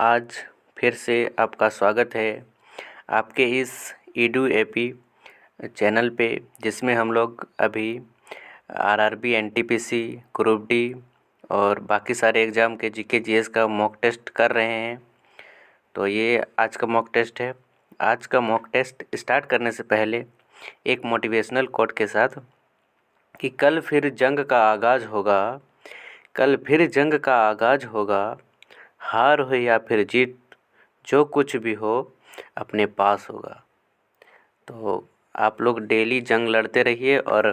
आज फिर से आपका स्वागत है आपके इस ईडू एपी चैनल पे, जिसमें हम लोग अभी आरआरबी, एनटीपीसी, ग्रुप डी और बाकी सारे एग्ज़ाम के जीके जीएस का मॉक टेस्ट कर रहे हैं। तो ये आज का मॉक टेस्ट है। आज का मॉक टेस्ट स्टार्ट करने से पहले एक मोटिवेशनल कोट के साथ कि कल फिर जंग का आगाज़ होगा, कल फिर जंग का आगाज़ होगा, हार हो या फिर जीत, जो कुछ भी हो अपने पास होगा। तो आप लोग डेली जंग लड़ते रहिए और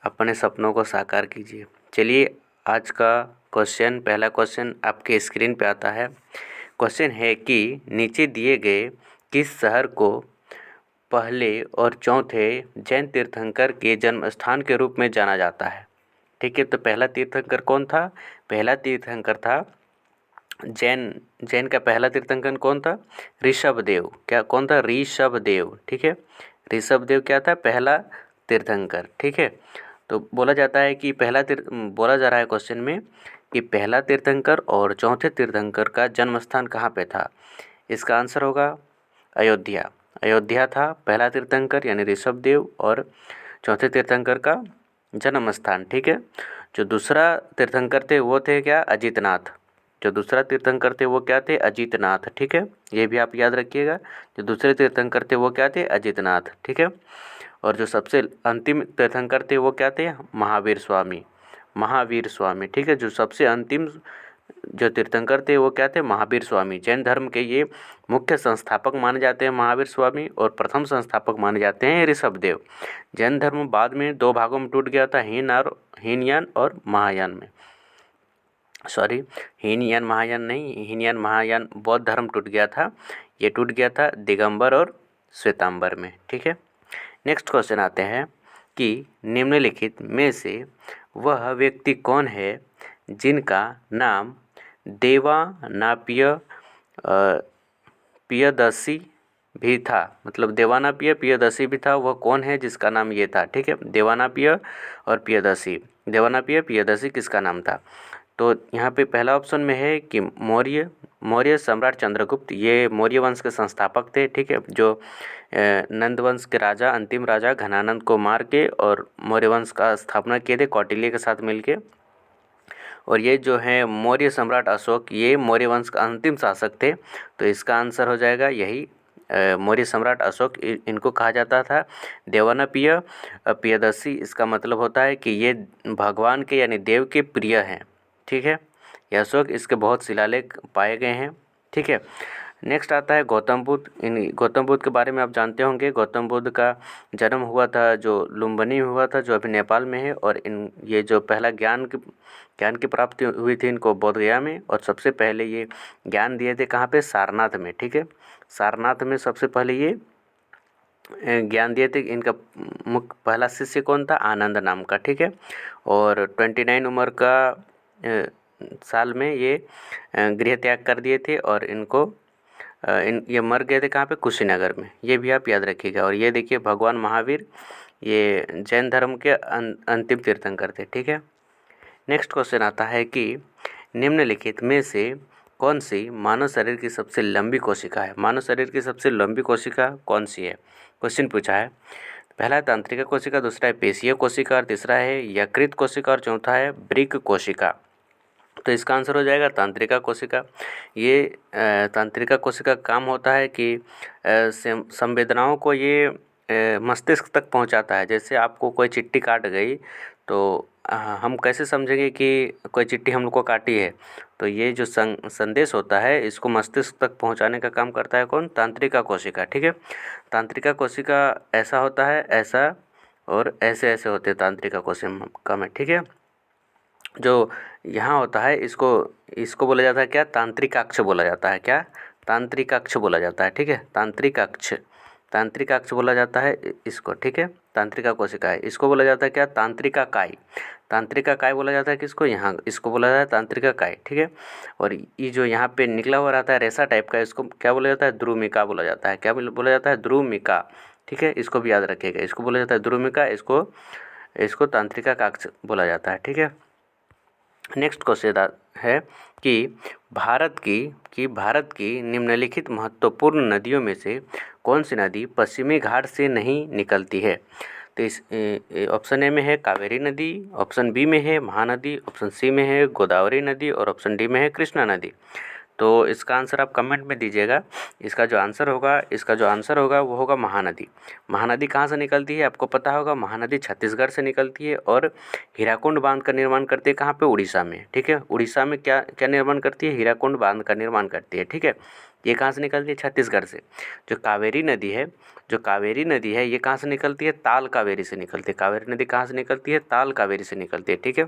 अपने सपनों को साकार कीजिए। चलिए, आज का क्वेश्चन, पहला क्वेश्चन आपके स्क्रीन पे आता है। क्वेश्चन है कि नीचे दिए गए किस शहर को पहले और चौथे जैन तीर्थंकर के जन्म स्थान के रूप में जाना जाता है? ठीक है, तो पहला तीर्थंकर कौन था? पहला तीर्थंकर था जैन का पहला तीर्थंकर कौन था? ऋषभदेव। क्या कौन था? ऋषभदेव। ठीक है, ऋषभदेव क्या था? पहला तीर्थंकर। ठीक है, तो बोला जाता है कि बोला जा रहा है क्वेश्चन में कि पहला तीर्थंकर और चौथे तीर्थंकर का जन्म स्थान कहाँ पे था? इसका आंसर होगा अयोध्या। अयोध्या था पहला तीर्थंकर यानी ऋषभदेव और चौथे तीर्थंकर का जन्म स्थान। ठीक है, जो दूसरा तीर्थंकर थे वो थे क्या? अजितनाथ। जो दूसरा तीर्थंकर थे वो क्या थे? अजितनाथ। ठीक है, ये भी आप याद रखिएगा। जो दूसरे तीर्थंकर थे वो क्या थे? अजितनाथ। ठीक है, और जो सबसे अंतिम तीर्थंकर थे वो क्या थे? महावीर स्वामी। महावीर स्वामी। ठीक है, जो सबसे अंतिम जो तीर्थंकर थे वो क्या थे? महावीर स्वामी। जैन धर्म के ये मुख्य संस्थापक माने जाते हैं महावीर स्वामी, और प्रथम संस्थापक माने जाते हैं ऋषभदेव। जैन धर्म बाद में दो भागों में टूट गया था, हीनयान और महायान में। सॉरी, हीनयान महायान नहीं, हीनयान महायान बौद्ध धर्म टूट गया था। ये टूट गया था दिगंबर और श्वेतांबर में। ठीक है, नेक्स्ट क्वेश्चन आते हैं कि निम्नलिखित में से वह व्यक्ति कौन है जिनका नाम देवानापिय पियदसी भी था? मतलब देवानापिय पियदसी भी था, वह कौन है जिसका नाम ये था? ठीक है, देवानापिय और पियदसी। देवानापिय पियदसी किसका नाम था? तो यहाँ पे पहला ऑप्शन में है कि मौर्य सम्राट चंद्रगुप्त। ये मौर्य वंश के संस्थापक थे। ठीक है, जो नंद वंश के राजा, अंतिम राजा घनानंद को मार के और मौर्य वंश का स्थापना किए थे कौटिल्य के साथ मिलके। और ये जो है मौर्य सम्राट अशोक, ये मौर्य वंश का अंतिम शासक थे। तो इसका आंसर हो जाएगा यही मौर्य सम्राट अशोक। इनको कहा जाता था देवानापिय पियदसी। इसका मतलब होता है कि ये भगवान के यानी देव के प्रिय हैं। ठीक है, ये अशोक, इसके बहुत शिलालेख पाए गए हैं। ठीक है, नेक्स्ट आता है गौतम बुद्ध। इन गौतम बुद्ध के बारे में आप जानते होंगे। गौतम बुद्ध का जन्म हुआ था जो लुम्बिनी में हुआ था, जो अभी नेपाल में है। और ये जो पहला ज्ञान की प्राप्ति हुई थी इनको बोध गया में, और सबसे पहले ये ज्ञान दिए थे कहाँ पे? सारनाथ में। ठीक है, सारनाथ में सबसे पहले ये ज्ञान दिए थे। इनका मुख्य पहला शिष्य कौन था? आनंद नाम का। ठीक है, और 29 उम्र का साल में ये गृह त्याग कर दिए थे, और इनको ये मर गए थे कहाँ पे? कुशीनगर में। ये भी आप याद रखिएगा। और ये देखिए भगवान महावीर, ये जैन धर्म के अंतिम तीर्थंकर थे। ठीक है, नेक्स्ट क्वेश्चन आता है कि निम्नलिखित में से कौन सी मानव शरीर की सबसे लंबी कोशिका है? मानव शरीर की सबसे लंबी कोशिका कौन सी है? क्वेश्चन पूछा है। पहला है तंत्रिका कोशिका, दूसरा है पेशीय कोशिका, और तीसरा है यकृत कोशिका, और चौथा है वृक्क कोशिका। तो इसका आंसर हो जाएगा तंत्रिका कोशिका। ये तंत्रिका कोशिका का काम होता है कि संवेदनाओं को ये मस्तिष्क तक पहुंचाता है। जैसे आपको कोई चिट्ठी काट गई तो हम कैसे समझेंगे कि कोई चिट्ठी हम लोग को काटी है? तो ये जो संदेश होता है इसको मस्तिष्क तक पहुंचाने का काम करता है कौन? तंत्रिका कोशिका। ठीक है, तंत्रिका कोशिका ऐसा होता है, ऐसा और ऐसे ऐसे होते हैं तंत्रिका कोशिका में। ठीक है, जो यहाँ होता है इसको बोला जाता है क्या? तांत्रिक अक्ष बोला जाता है। क्या? तांत्रिक अक्ष बोला जाता है। ठीक है, तांत्रिक अक्ष, तांत्रिक अक्ष बोला जाता है इसको। ठीक है, तांत्रिका कोशिका है, इसको बोला जाता है क्या? तांत्रिका काय। तांत्रिका काय बोला जाता है किसको? यहाँ इसको बोला जाता है तांत्रिका काय। ठीक है, और ये जो यहाँ पे निकला हुआ रहता है रेसा टाइप का, इसको क्या बोला जाता है? द्रुमिका बोला जाता है। क्या बोला जाता है? द्रुमिका। ठीक है, इसको भी याद रखिएगा। इसको बोला जाता है द्रुमिका, इसको तांत्रिका का अक्ष बोला जाता है। ठीक है, नेक्स्ट क्वेश्चन है कि भारत की निम्नलिखित महत्वपूर्ण नदियों में से कौन सी नदी पश्चिमी घाट से नहीं निकलती है। तो इस ऑप्शन ए में है कावेरी नदी, ऑप्शन बी में है महानदी, ऑप्शन सी में है गोदावरी नदी और ऑप्शन डी में है कृष्णा नदी। तो इसका आंसर आप कमेंट में दीजिएगा। इसका जो आंसर होगा वो होगा महानदी। महानदी कहाँ से निकलती है आपको पता होगा, महानदी छत्तीसगढ़ से निकलती है और हीराकुंड बांध का निर्माण करती है कहाँ पे, उड़ीसा में। ठीक है, उड़ीसा में क्या क्या निर्माण करती है, हीराकुंड बांध का निर्माण करती है। ठीक है, ये कहाँ से निकलती है, छत्तीसगढ़ से। जो कावेरी नदी है ये कहाँ से निकलती है, ताल कावेरी से निकलती है। कावेरी नदी कहाँ से निकलती है, ताल कावेरी से निकलती है। ठीक है,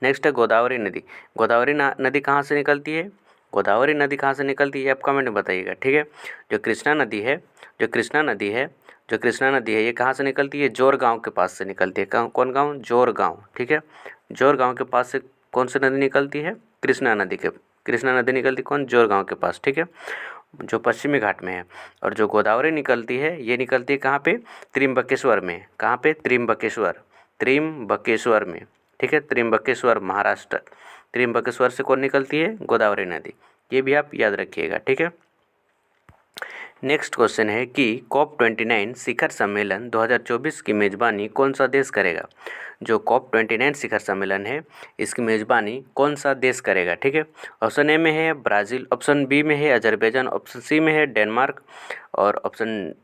नेक्स्ट है गोदावरी नदी। नदी कहाँ से निकलती है, गोदावरी नदी कहाँ से निकलती है आप कमेंट में बताइएगा। ठीक है, जो कृष्णा नदी है ये कहाँ से निकलती है, जोर गांव के पास से निकलती है। कौन गांव, जोर गांव। ठीक है, जोर गांव के पास से कौन सी नदी निकलती है, कृष्णा नदी निकलती कौन, जोर गांव के पास। ठीक है, जो पश्चिमी घाट में है। और जो गोदावरी निकलती है ये निकलती है कहाँ पे, त्रिम्बकेश्वर में। कहाँ पे, त्रिम्बकेश्वर में। ठीक है, त्रिम्बकेश्वर महाराष्ट्र। त्रिम्बकेश्वर से कौन निकलती है, गोदावरी नदी। ये भी आप याद रखिएगा। ठीक है, नेक्स्ट क्वेश्चन है कि COP29 शिखर सम्मेलन 2024 की मेज़बानी कौन सा देश करेगा। जो COP29 शिखर सम्मेलन है इसकी मेज़बानी कौन सा देश करेगा। ठीक है, ऑप्शन ए में है ब्राज़ील, ऑप्शन बी में है अजरबैजान, ऑप्शन सी में है डेनमार्क और ऑप्शन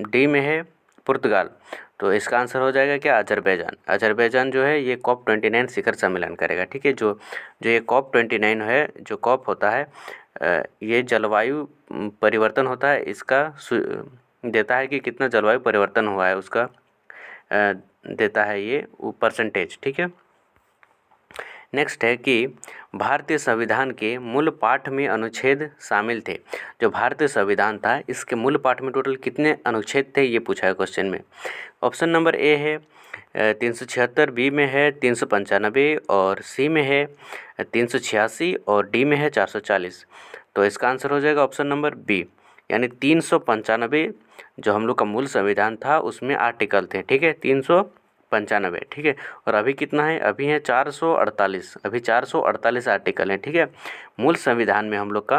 डी में है पुर्तगाल। तो इसका आंसर हो जाएगा क्या, अजरबैजान जो है ये COP29 शिखर सम्मेलन करेगा। ठीक है, जो ये COP29 है, जो COP होता है ये जलवायु परिवर्तन होता है, इसका देता है कि कितना जलवायु परिवर्तन हुआ है उसका देता है ये परसेंटेज। ठीक है, नेक्स्ट है कि भारतीय संविधान के मूल पाठ में अनुच्छेद शामिल थे। जो भारतीय संविधान था इसके मूल पाठ में टोटल कितने अनुच्छेद थे ये पूछा है क्वेश्चन में। ऑप्शन नंबर ए है 376, बी में है 395 और सी में है 386 और डी में है 440। तो इसका आंसर हो जाएगा ऑप्शन नंबर बी, यानी 395 जो हम लोग का मूल संविधान था उसमें आर्टिकल थे। ठीक है, 395। ठीक है, और अभी कितना है, अभी है 448, अभी 448 आर्टिकल हैं। ठीक है, मूल संविधान में हम लोग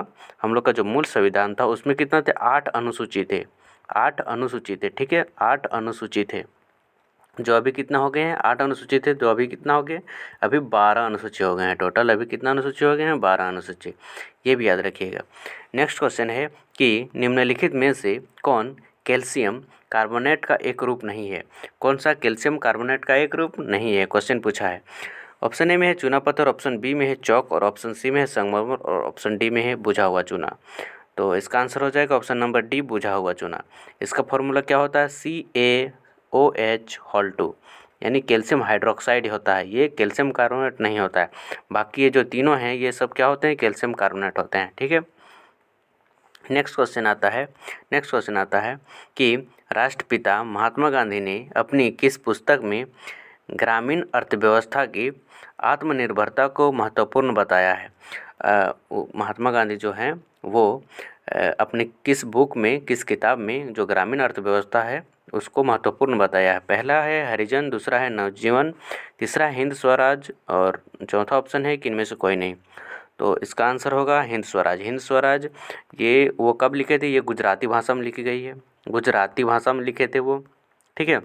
का जो मूल संविधान था उसमें कितना थे, 8 अनुसूची थे। 8 अनुसूची थे। ठीक है, 8 अनुसूची थे, जो अभी कितना हो गए हैं, 8 अनुसूची थे जो अभी कितना हो गए, अभी 12 अनुसूची हो गए हैं टोटल। अभी कितना अनुसूची हो गए हैं, 12 अनुसूची। ये भी याद रखिएगा। नेक्स्ट क्वेश्चन है कि निम्नलिखित में से कौन कैल्शियम कार्बोनेट का एक रूप नहीं है। कौन सा कैल्शियम कार्बोनेट का एक रूप नहीं है, क्वेश्चन पूछा है। ऑप्शन ए में है चूना पत्थर, ऑप्शन बी में है चौक और ऑप्शन सी में है संगमरमर और ऑप्शन डी में है बुझा हुआ चूना। तो इसका आंसर हो जाएगा ऑप्शन नंबर डी, बुझा हुआ चूना। इसका फॉर्मूला क्या होता है, CaOH2, यानी कैल्शियम हाइड्रोक्साइड होता है, ये कैल्शियम कार्बोनेट नहीं होता है। बाकी ये जो तीनों हैं ये सब क्या होते हैं, कैल्शियम कार्बोनेट होते हैं। ठीक है, नेक्स्ट क्वेश्चन आता है कि राष्ट्रपिता महात्मा गांधी ने अपनी किस पुस्तक में ग्रामीण अर्थव्यवस्था की आत्मनिर्भरता को महत्वपूर्ण बताया है। महात्मा गांधी जो हैं वो अपने किस बुक में, किस किताब में जो ग्रामीण अर्थव्यवस्था है उसको महत्वपूर्ण बताया है। पहला है हरिजन, दूसरा है नवजीवन, तीसरा हिंद स्वराज और चौथा ऑप्शन है कि इनमें से कोई नहीं। तो इसका आंसर होगा हिंद स्वराज। ये वो कब लिखे थे, ये गुजराती भाषा में लिखी गई है, गुजराती भाषा में लिखे थे वो। ठीक है,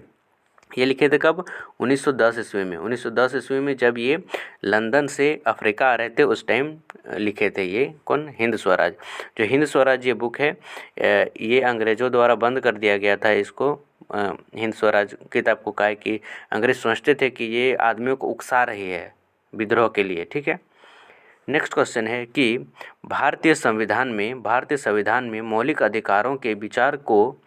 ये लिखे थे कब, 1910 ईस्वी में। 1910 ईस्वी में जब ये लंदन से अफ्रीका आ रहे थे उस टाइम लिखे थे ये कौन, हिंद स्वराज। जो हिंद स्वराज ये बुक है ये अंग्रेज़ों द्वारा बंद कर दिया गया था इसको, हिंद स्वराज किताब को। का है कि अंग्रेज सोचते थे कि ये आदमियों को उकसा रही है विद्रोह के लिए। ठीक है, नेक्स्ट क्वेश्चन है कि भारतीय संविधान में मौलिक अधिकारों के विचार को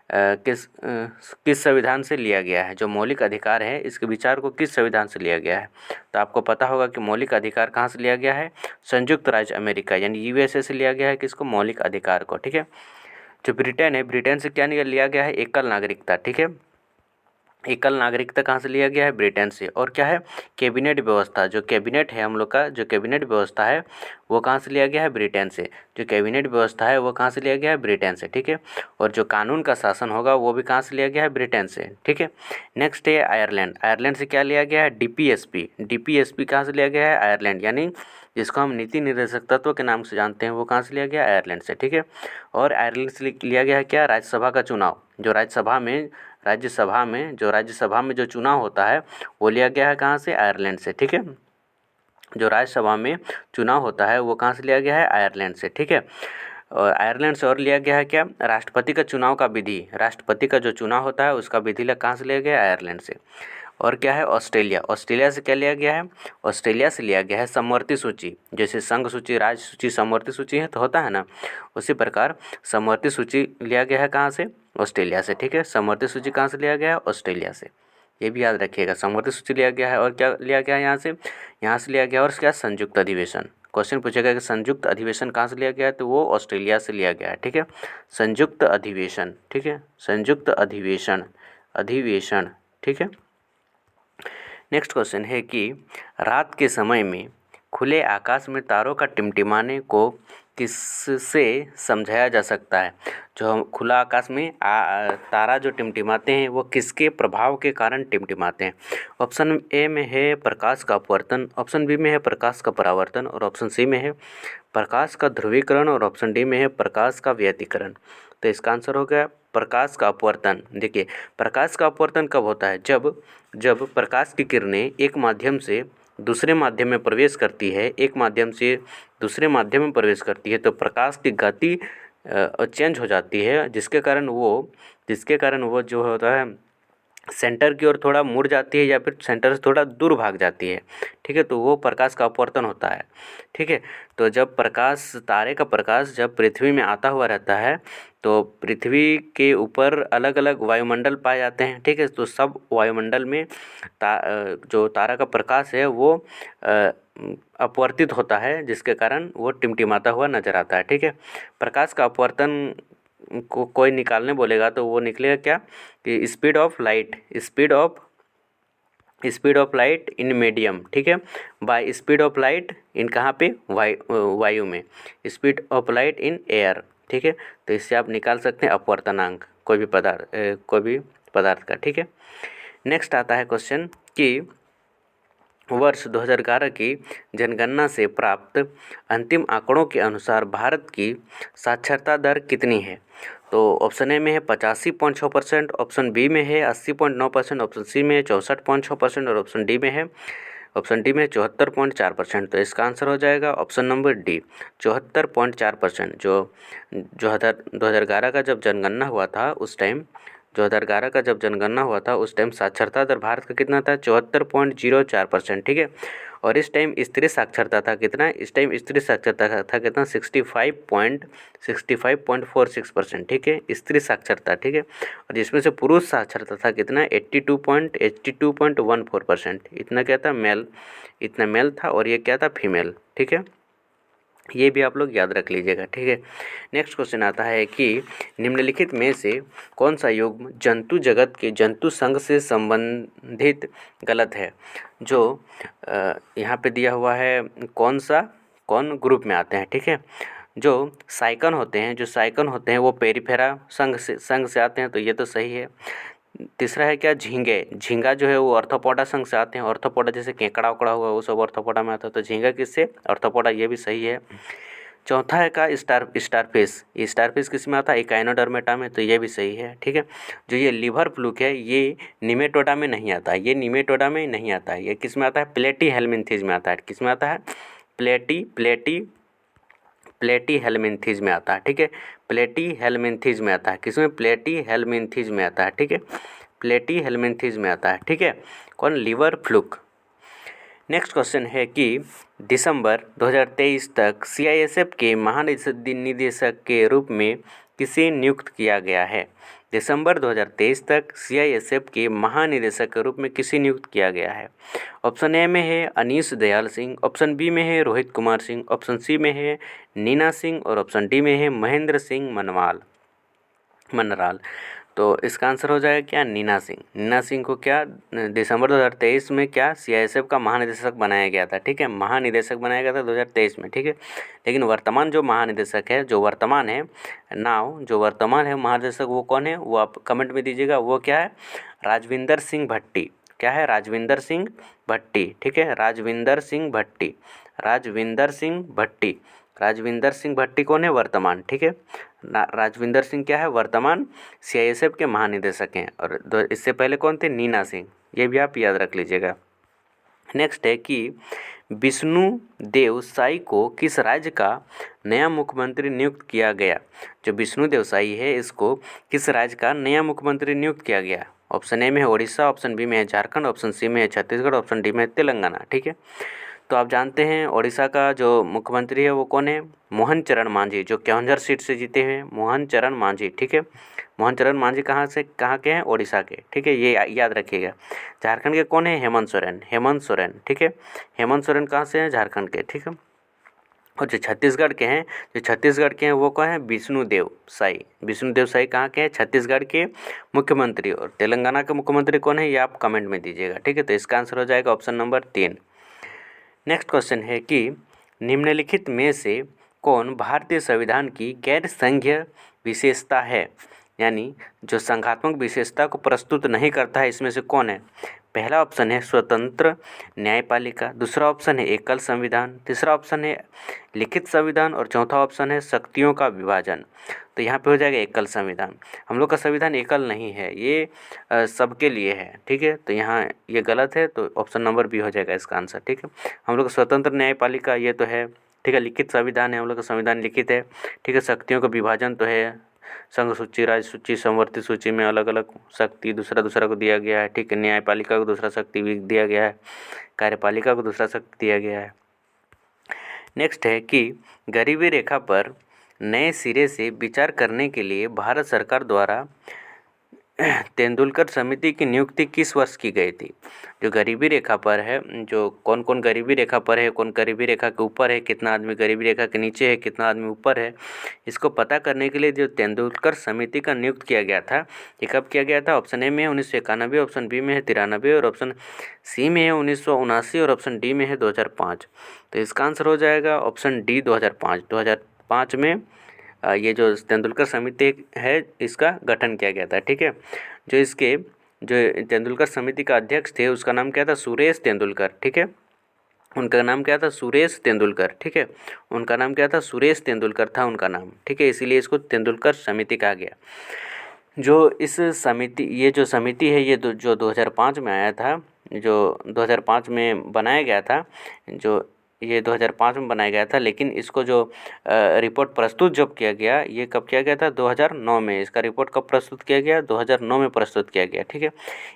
किस संविधान से लिया गया है। जो मौलिक अधिकार है इसके विचार को किस संविधान से लिया गया है। तो आपको पता होगा कि मौलिक अधिकार कहाँ से लिया गया है, संयुक्त राज्य अमेरिका यानी USA से लिया गया है किसको, मौलिक अधिकार को। ठीक है, जो ब्रिटेन है, ब्रिटेन से क्या लिया गया है, एकल नागरिकता। ठीक है, एकल नागरिकता कहाँ से लिया गया है? ब्रिटेन से। और क्या है? कैबिनेट व्यवस्था, जो कैबिनेट है हम लोग का, जो कैबिनेट व्यवस्था है वो कहाँ से लिया गया है? ब्रिटेन से। जो कैबिनेट व्यवस्था है वो कहाँ से लिया गया है? ब्रिटेन से, ठीक है। और जो कानून का शासन होगा वो भी कहाँ से लिया गया है? ब्रिटेन से, ठीक है। नेक्स्ट है आयरलैंड। आयरलैंड से क्या लिया गया है? डीपीएसपी। डीपीएसपी कहाँ से लिया गया है? आयरलैंड, यानी जिसको हम नीति निर्देशक तत्व के नाम से जानते हैं वो कहाँ से लिया गया? आयरलैंड से, ठीक है। और आयरलैंड से लिया गया है क्या? राज्यसभा का चुनाव। जो राज्यसभा में जो चुनाव होता है वो लिया गया है कहाँ से? आयरलैंड से, ठीक है। जो राज्यसभा में चुनाव होता है वो कहाँ से लिया गया है? आयरलैंड से, ठीक है। और आयरलैंड से और लिया गया है क्या? राष्ट्रपति का चुनाव का विधि। राष्ट्रपति का जो चुनाव होता है उसका विधि कहाँ से लिया गया है? आयरलैंड से। और क्या है? ऑस्ट्रेलिया। ऑस्ट्रेलिया से क्या लिया गया है? ऑस्ट्रेलिया से लिया गया है समवर्ती सूची। जैसे संघ सूची, राज्य सूची, समवर्ती सूची है तो होता है ना, उसी प्रकार समवर्ती सूची लिया गया है कहाँ से? ऑस्ट्रेलिया से, ठीक है। समवर्ती सूची कहाँ से लिया गया है? ऑस्ट्रेलिया से। ये भी याद रखिएगा, समवर्ती सूची लिया गया है। और क्या लिया गया है यहाँ से लिया गया। और क्या? संयुक्त अधिवेशन। क्वेश्चन पूछेगा कि संयुक्त अधिवेशन कहाँ से लिया गया है, तो वो ऑस्ट्रेलिया से लिया गया है, ठीक है। संयुक्त अधिवेशन, ठीक है। संयुक्त अधिवेशन, ठीक है। नेक्स्ट क्वेश्चन है कि रात के समय में खुले आकाश में तारों का टिमटिमाने को किससे समझाया जा सकता है? जो हम खुला आकाश में तारा जो टिमटिमाते हैं वो किसके प्रभाव के कारण टिमटिमाते हैं? ऑप्शन ए में है प्रकाश का अपवर्तन, ऑप्शन बी में है प्रकाश का परावर्तन, और ऑप्शन सी में है प्रकाश का ध्रुवीकरण, और ऑप्शन डी में है प्रकाश का व्यतिकरण। तो इसका आंसर हो गया प्रकाश का अपवर्तन। देखिए, प्रकाश का अपवर्तन कब होता है? जब प्रकाश की किरणें एक माध्यम से दूसरे माध्यम में प्रवेश करती है, एक माध्यम से दूसरे माध्यम में प्रवेश करती है तो प्रकाश की गति चेंज हो जाती है, जिसके कारण वो जो होता है सेंटर की ओर थोड़ा मुड़ जाती है या फिर सेंटर से थोड़ा दूर भाग जाती है, ठीक है। तो वो प्रकाश का अपवर्तन होता है, ठीक है। तो जब तारे का प्रकाश जब पृथ्वी में आता हुआ रहता है तो पृथ्वी के ऊपर अलग अलग वायुमंडल पाए जाते हैं, ठीक है। तो सब वायुमंडल में जो तारा का प्रकाश है वो अपवर्तित होता है, जिसके कारण वो टिमटिमाता हुआ नजर आता है, ठीक है। प्रकाश का अपवर्तन को कोई निकालने बोलेगा तो वो निकलेगा क्या कि speed of light in medium, ठीक है, by speed of light in कहाँ पे? वायु में, speed of light in air, ठीक है। तो इससे आप निकाल सकते हैं अपवर्तनांक कोई भी पदार्थ का, ठीक है। नेक्स्ट आता है क्वेश्चन कि वर्ष 2011 की जनगणना से प्राप्त अंतिम आंकड़ों के अनुसार भारत की साक्षरता दर कितनी है? तो ऑप्शन ए में है 85.6%, ऑप्शन बी में है 80.9%, ऑप्शन सी में है 64.6% और ऑप्शन डी में है 74.4%। तो इसका आंसर हो जाएगा ऑप्शन नंबर डी, 74.4%। जो 2011 का जब जनगणना हुआ था उस टाइम 2011 का जब जनगणना हुआ था उस टाइम साक्षरता दर भारत का कितना था? 74.04%, ठीक है। और इस टाइम स्त्री साक्षरता था कितना? इस टाइम स्त्री साक्षरता था कितना? 65.46%, ठीक है, स्त्री साक्षरता, ठीक है। और जिसमें से पुरुष साक्षरता था कितना? 82.14%। इतना क्या था? इतना मेल था और ये क्या था? फीमेल, ठीक है। ये भी आप लोग याद रख लीजिएगा, ठीक है। नेक्स्ट क्वेश्चन आता है कि निम्नलिखित में से कौन सा युग्म जंतु जगत के जंतु संघ से संबंधित गलत है? जो यहाँ पे दिया हुआ है कौन ग्रुप में आते हैं, ठीक है। जो साइकन होते हैं वो पेरिफेरा संघ से आते हैं, तो ये तो सही है। तीसरा है क्या? झींगा जो है वो ऑर्थोपोडा संघ से आते हैं। ऑर्थोपोडा जैसे केकड़ा उकड़ा हुआ वो सब ऑर्थोपोडा में आता है, तो झींगा किससे? ऑर्थोपोडा, ये भी सही है। चौथा है का स्टारफिश। ये स्टारफिश किस में आता है? इकाइनोडर्मेटा में, तो ये भी सही है, ठीक है। जो ये लिवर फ्लूक है ये निमेटोडा में नहीं आता है, ये किस में आता है? प्लेटी हेलमिंथीज में आता है। किस में आता है? प्लेटी हेलमिंथीज में आता है, ठीक है। प्लेटी हेलमिंथीज में आता है। किसमें? प्लेटी हेलमिंथीज में आता है, ठीक है। प्लेटी हेलमिंथीज में आता है, ठीक है। कौन? Liver fluke. नेक्स्ट क्वेश्चन है कि दिसंबर 2023 तक CISF के महानिदेशक के रूप में किसे नियुक्त किया गया है? दिसंबर 2023 तक CISF के महानिदेशक के रूप में किसे नियुक्त किया गया है? ऑप्शन ए में है अनीश दयाल सिंह, ऑप्शन बी में है रोहित कुमार सिंह, ऑप्शन सी में है नीना सिंह और ऑप्शन डी में है महेंद्र सिंह मनराल। तो इसका आंसर हो जाएगा क्या, नीना सिंह। नीना सिंह को क्या दिसंबर 2023 में क्या सीआईएसएफ का महानिदेशक बनाया गया था, ठीक है, महानिदेशक बनाया गया था 2023 में, ठीक है। लेकिन वर्तमान जो महानिदेशक है, जो वर्तमान है जो वर्तमान है महानिदेशक, वो कौन है, वो आप कमेंट में दीजिएगा। वो क्या है, राजविंदर सिंह भट्टी। क्या है, राजविंदर सिंह भट्टी, ठीक है, राजविंदर सिंह भट्टी, राजविंदर सिंह भट्टी। राजविंदर सिंह भट्टी कौन है, वर्तमान, ठीक है। राजविंदर सिंह क्या है, वर्तमान सीआईएसएफ के महानिदेशक हैं। और इससे पहले कौन थे, नीना सिंह। ये भी आप याद रख लीजिएगा। नेक्स्ट है कि विष्णु देव साई को किस राज्य का नया मुख्यमंत्री नियुक्त किया गया। जो विष्णु देव साई है, इसको किस राज्य का नया मुख्यमंत्री नियुक्त किया गया। ऑप्शन ए में है उड़ीसा, ऑप्शन बी में है झारखंड, ऑप्शन सी में है छत्तीसगढ़, ऑप्शन डी में है तेलंगाना, ठीक है। तो आप जानते हैं उड़ीसा का जो मुख्यमंत्री है वो कौन है, मोहन चरण मांझी, जो केवंझर सीट से जीते हैं, मोहन चरण मांझी, ठीक है। मोहन चरण मांझी कहाँ के हैं, उड़ीसा के, ठीक है, ये याद रखिएगा। झारखंड के कौन है, हेमंत सोरेन, हेमंत सोरेन, ठीक है। हेमंत सोरेन कहाँ से हैं, झारखंड के, ठीक है। और जो छत्तीसगढ़ के हैं, वो कौन है, विष्णुदेव साई। विष्णुदेव साई कहाँ के हैं, छत्तीसगढ़ के मुख्यमंत्री। और तेलंगाना के मुख्यमंत्री कौन है, ये आप कमेंट में दीजिएगा, ठीक है। तो इसका आंसर हो जाएगा ऑप्शन नंबर 3। नेक्स्ट क्वेश्चन है कि निम्नलिखित में से कौन भारतीय संविधान की गैर संघीय विशेषता है, यानी जो संघात्मक विशेषता को प्रस्तुत नहीं करता है, इसमें से कौन है। पहला ऑप्शन है स्वतंत्र न्यायपालिका, दूसरा ऑप्शन है एकल संविधान, तीसरा ऑप्शन है लिखित संविधान और चौथा ऑप्शन है शक्तियों का विभाजन। तो यहाँ पे हो जाएगा एकल संविधान। हम लोग का संविधान एकल नहीं है, ये सबके लिए है, ठीक है। तो यहाँ ये गलत है, तो ऑप्शन नंबर बी हो जाएगा इसका आंसर, ठीक है। हम लोग का स्वतंत्र न्यायपालिका ये तो है, ठीक है। लिखित संविधान है, हम लोग का संविधान लिखित है, ठीक है। शक्तियों का विभाजन तो है, संघ सूची, राज्य सूची, संवर्ती सूची में अलग अलग शक्ति दूसरा को दिया गया है, ठीक है। न्यायपालिका को दूसरा शक्ति भी दिया गया है, कार्यपालिका को दूसरा शक्ति दिया गया है। नेक्स्ट है कि गरीबी रेखा पर नए सिरे से विचार करने के लिए भारत सरकार द्वारा तेंदुलकर समिति की नियुक्ति किस वर्ष की गई थी। जो गरीबी रेखा पर है, जो कौन कौन गरीबी रेखा पर है, कौन गरीबी रेखा के ऊपर है, कितना आदमी गरीबी रेखा के नीचे है, कितना आदमी ऊपर है, इसको पता करने के लिए जो तेंदुलकर समिति का नियुक्त किया गया था, ये कब किया गया था। ऑप्शन ए में है 1991, ऑप्शन बी में है 93 और ऑप्शन सी में है 1979 और ऑप्शन डी में है 2005। तो इसका आंसर हो जाएगा ऑप्शन डी 2005। 2005 में ये जो तेंदुलकर समिति है, इसका गठन किया गया था, ठीक है। जो तेंदुलकर समिति का अध्यक्ष थे, उसका नाम क्या था, सुरेश तेंदुलकर, ठीक है। उनका नाम क्या था, सुरेश तेंदुलकर, ठीक है। उनका नाम क्या था, सुरेश तेंदुलकर था उनका नाम, ठीक है। इसीलिए इसको तेंदुलकर समिति कहा गया। ये जो समिति है, ये जो 2005 में आया था, जो 2005 में बनाया गया था, ये 2005 में बनाया गया था, लेकिन इसको जो रिपोर्ट प्रस्तुत जब किया गया, ये कब किया गया था, 2009 में। इसका रिपोर्ट कब प्रस्तुत किया गया, 2009 में प्रस्तुत किया गया, ठीक है।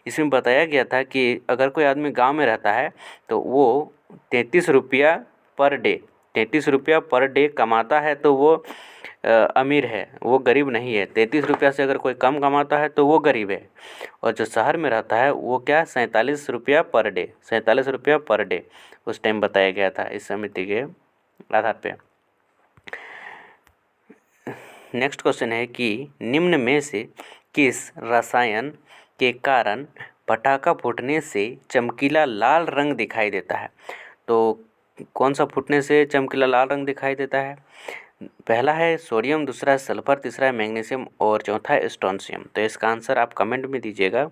इसमें बताया गया था कि अगर कोई आदमी गांव में रहता है तो वो 33 रुपया पर डे, 33 रुपया पर डे कमाता है तो वो अमीर है, वो गरीब नहीं है। 33 रुपया से अगर कोई कम कमाता है तो वो गरीब है। और जो शहर में रहता है वो क्या, 47 रुपया पर डे, 47 रुपया पर डे उस टाइम बताया गया था इस समिति के आधार पे। नेक्स्ट क्वेश्चन है कि निम्न में से किस रसायन के कारण पटाखा फूटने से चमकीला लाल रंग दिखाई देता है। तो कौन सा फूटने से चमकीला लाल रंग दिखाई देता है। पहला है सोडियम, दूसरा है सल्फर, तीसरा है मैग्नीशियम और चौथा है स्ट्रोंशियम। तो इसका आंसर आप कमेंट में दीजिएगा।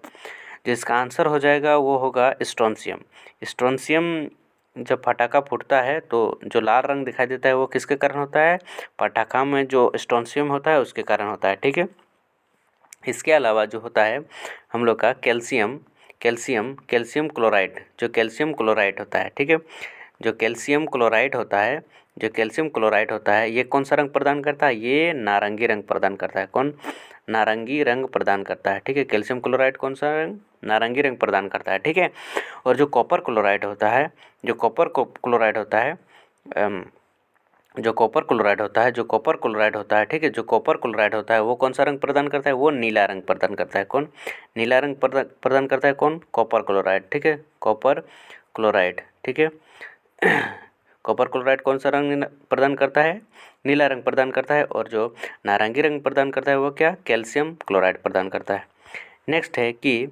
जिसका आंसर हो जाएगा वो होगा स्ट्रोंशियम। स्ट्रोंशियम जब पटाखा फूटता है तो जो लाल रंग दिखाई देता है वो किसके कारण होता है, पटाखा में जो स्ट्रोंशियम होता है उसके कारण होता है, ठीक है। इसके अलावा जो होता है हम लोग का कैल्शियम क्लोराइड, जो कैल्शियम क्लोराइड होता है, ठीक है। जो कैल्शियम क्लोराइड होता है ये कौन सा रंग प्रदान करता है, ये नारंगी रंग प्रदान करता है। कौन, नारंगी रंग प्रदान करता है, ठीक है। कैल्शियम क्लोराइड कौन सा रंग, नारंगी रंग प्रदान करता है, ठीक है। और जो कॉपर क्लोराइड होता है, जो कॉपर क्लोराइड होता है, ठीक है, जो कॉपर क्लोराइड होता है वो कौन सा रंग प्रदान करता है, वो नीला रंग प्रदान करता है। कौन, नीला रंग प्रदान करता है, कौन, कॉपर क्लोराइड, ठीक है, कॉपर क्लोराइड, ठीक है। कॉपर क्लोराइड कौन सा रंग प्रदान करता है? नीला रंग प्रदान करता है। और जो नारंगी रंग प्रदान करता है वो क्या? कैल्शियम क्लोराइड प्रदान करता है। नेक्स्ट है कि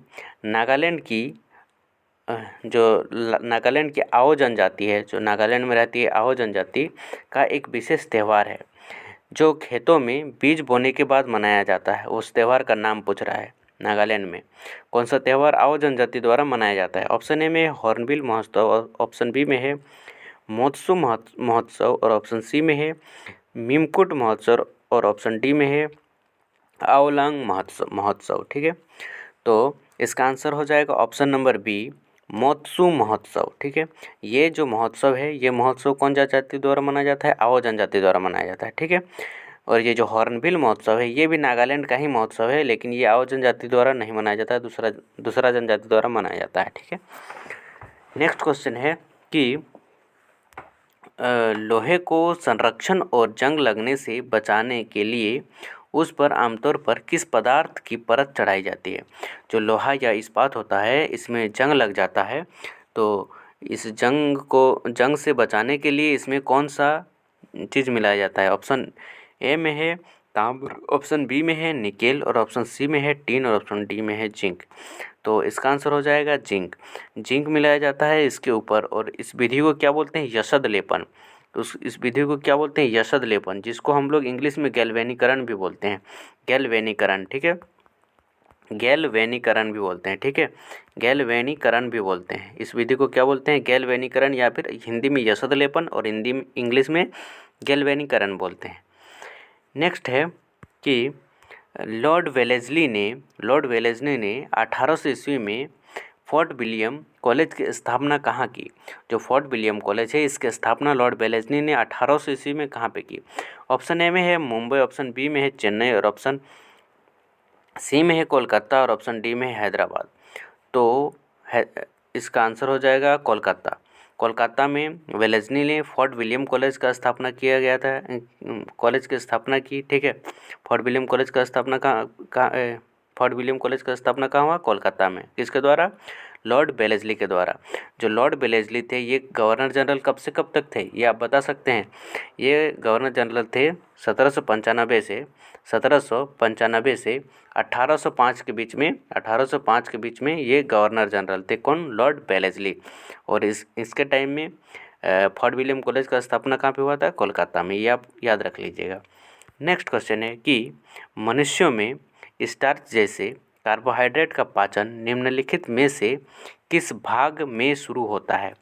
नागालैंड की नागालैंड की आओ जनजाति है, जो नागालैंड में रहती है आओ जनजाति का एक विशेष त्यौहार है जो खेतों में बीज बोने के बाद मनाया जाता है। उस त्यौहार का नाम पूछ रहा है। नागालैंड में कौन सा त्यौहार आओ जनजाति द्वारा मनाया जाता है? ऑप्शन ए में है हॉर्नबिल महोत्सव, और ऑप्शन बी में है मोत्सु महोत्सव, और ऑप्शन सी में है मीमकुट महोत्सव, और ऑप्शन डी में है आओलांग महोत्सव। ठीक है, तो इसका आंसर हो जाएगा ऑप्शन नंबर बी, मोत्सु महोत्सव। ठीक है, ये जो महोत्सव है ये महोत्सव कौन जनजाति द्वारा मनाया जाता है? आओ जनजाति द्वारा मनाया जाता है। ठीक है, और ये जो हॉर्नबिल महोत्सव है ये भी नागालैंड का ही महोत्सव है, लेकिन ये आओ जनजाति द्वारा नहीं मनाया जाता है, दूसरा जनजाति द्वारा मनाया जाता है। ठीक है, नेक्स्ट क्वेश्चन है कि लोहे को संरक्षण और जंग लगने से बचाने के लिए उस पर आमतौर पर किस पदार्थ की परत चढ़ाई जाती है? जो लोहा या इस्पात होता है इसमें जंग लग जाता है, तो इस जंग से बचाने के लिए इसमें कौन सा चीज़ मिलाया जाता है? ऑप्शन ए में है तांबा, ऑप्शन बी में है निकेल, और ऑप्शन सी में है टीन, और ऑप्शन डी में है जिंक। तो इसका आंसर हो जाएगा जिंक। जिंक मिलाया जाता है इसके ऊपर, और इस विधि को क्या बोलते हैं? यशद लेपन। तो इस विधि को क्या बोलते हैं? यशद लेपन, जिसको हम लोग इंग्लिश में गैल्वेनीकरण भी बोलते हैं। गैल्वेनीकरण, ठीक है, गैल्वेनीकरण भी बोलते हैं। ठीक है, गैल्वेनीकरण भी बोलते हैं। इस विधि को क्या बोलते हैं? गैल्वेनीकरण, या फिर हिंदी में यशद लेपन और इंग्लिश में गैल्वेनीकरण बोलते हैं। नेक्स्ट है कि लॉर्ड वेलेस्ली ने 1800 ईस्वी में फोर्ट विलियम कॉलेज की स्थापना कहाँ की? जो फोर्ट विलियम कॉलेज है इसकी स्थापना लॉर्ड वेलेस्ली ने 1800 ईस्वी में कहाँ पे की? ऑप्शन ए में है मुंबई, ऑप्शन बी में है चेन्नई, और ऑप्शन सी में है कोलकाता, और ऑप्शन डी में है हैदराबाद। तो इसका आंसर हो जाएगा कोलकाता। कोलकाता में वेलेस्ली ने फोर्ट विलियम कॉलेज का स्थापना किया गया था, कॉलेज की स्थापना की। ठीक है, फोर्ट विलियम कॉलेज का स्थापना फोर्ट विलियम कॉलेज का स्थापना कहाँ हुआ? कोलकाता में। किसके द्वारा? लॉर्ड वेलेस्ली के द्वारा। जो लॉर्ड वेलेस्ली थे ये गवर्नर जनरल कब से कब तक थे, ये आप बता सकते हैं? ये गवर्नर जनरल थे 1795 से 1805 के बीच में। 1805 के बीच में ये गवर्नर जनरल थे। कौन? Lord Wellesley. और इसके टाइम में फोर्ट विलियम कॉलेज का स्थापना कहाँ पे हुआ था? कोलकाता में। ये आप याद रख लीजिएगा। नेक्स्ट क्वेश्चन है कि मनुष्यों में स्टार्च जैसे कार्बोहाइड्रेट का पाचन निम्नलिखित में से किस भाग में शुरू होता है?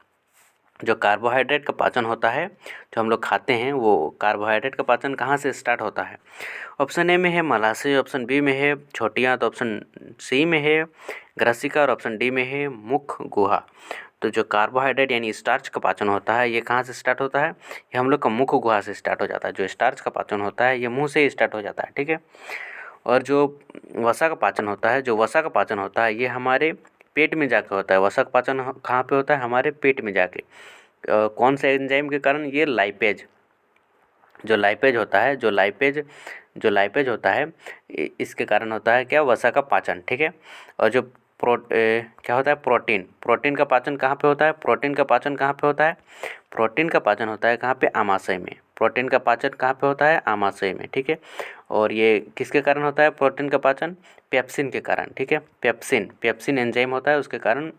जो कार्बोहाइड्रेट का पाचन होता है जो हम लोग खाते हैं वो कार्बोहाइड्रेट का पाचन कहाँ से स्टार्ट होता है? ऑप्शन ए में है मलाशय, ऑप्शन बी में है छोटी आंत, ऑप्शन सी में है ग्रसिका, और ऑप्शन डी में है मुख गुहा। तो जो कार्बोहाइड्रेट यानी स्टार्च का पाचन होता है ये कहाँ से स्टार्ट होता है? ये हम लोग का मुख गुहा से स्टार्ट हो जाता है। जो स्टार्च का पाचन होता है ये मुँह से ही स्टार्ट हो जाता है। ठीक है, और जो वसा का पाचन होता है ये हमारे पेट में जाके होता है। वसा का पाचन कहाँ पे होता है? हमारे पेट में जाके। कौन से एंजाइम के कारण? ये लाइपेज। जो लाइपेज होता है इसके कारण होता है क्या? वसा का पाचन। ठीक है, और जो क्या होता है? प्रोटीन का पाचन कहाँ पे होता है? प्रोटीन का पाचन होता है कहाँ पे? आमाशय में। प्रोटीन का पाचन कहाँ पे होता है? आमाशय में। ठीक है, और ये किसके कारण होता है प्रोटीन का पाचन? पेप्सिन के कारण। ठीक है, पेप्सिन एंजाइम होता है उसके कारण,